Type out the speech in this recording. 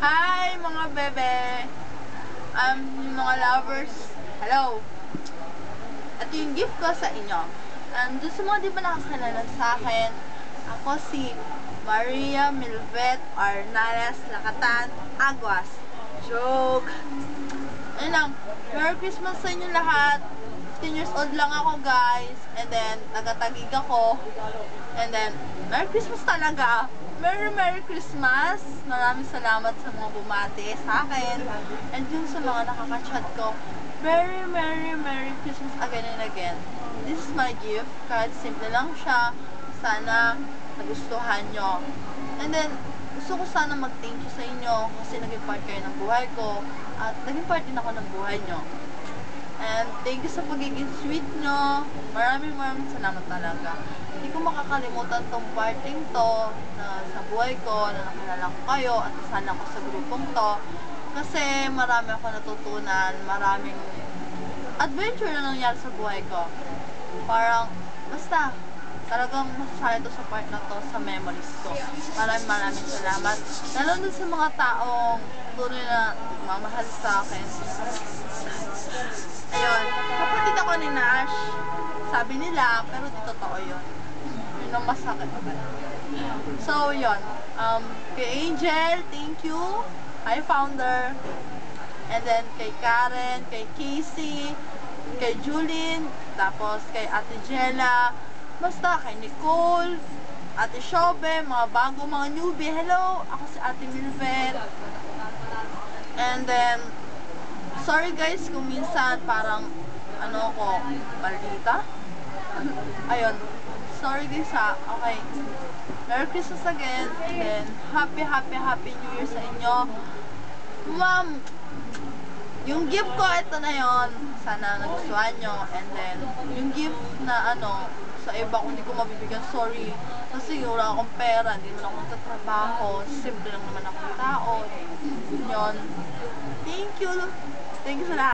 Hi mga bebe! Yung mga lovers, hello! At yung gift ko sa inyo. Doon sa mga di ba nakakilala sa akin, ako si Maria Milvet Arnales Lakatan Aguas. Joke! Ayun lang, Merry Christmas sa inyo lahat. 15 years old lang ako guys. And then, taga-Taguig ako. And then, Merry Christmas talaga. Merry Christmas. Maraming salamat sa mga bumati sa akin. And yun sa mga nakaka-chat ko. Merry Christmas again and again. This is my gift. Kahit simple lang siya. Sana nagustuhan nyo. And then, gusto ko sana mag-thank you sa inyo kasi naging part kayo ng buhay ko. At naging part din ako ng buhay nyo. And thank you sa pagiging sweet nyo. Maraming salamat talaga. Hindi ko makakalimutan tong parting to na sa buhay ko, na nakilala ko kayo at kasama ko sa grupong to. Kasi marami ako natutunan, maraming adventure na nangyari sa buhay ko. Parang, basta, talagang masasali to sa part na to sa memories ko. Maraming salamat. Lalo dun sa mga taong tunay na mamahal sa akin. Ayun, kapatid ako ni Nash. Sabi nila, pero di totoo yun. Yun ang masakit. So, yun. Kay Angel, thank you. Hi, founder. And then, kay Karen, kay Casey, kay Julin, tapos kay Ate Jella, basta kay Nicole, Ate Shobe, mga bago, mga newbie. Hello, ako si Ate Milvet. And then, sorry guys kung minsan parang ano ko, maldita. Ayun. Sorry guys ha. Okay. Merry Christmas again. And then, happy New Year sa inyo. Ma'am, yung gift ko, ito na yon. Sana nagustuhan nyo. And then, yung gift na ano, sa iba kung hindi ko mabibigyan, sorry. Kasi wala akong pera, hindi naman ako nagtatrabaho. Simple lang naman akong tao. Yun. Thank you sa lahat.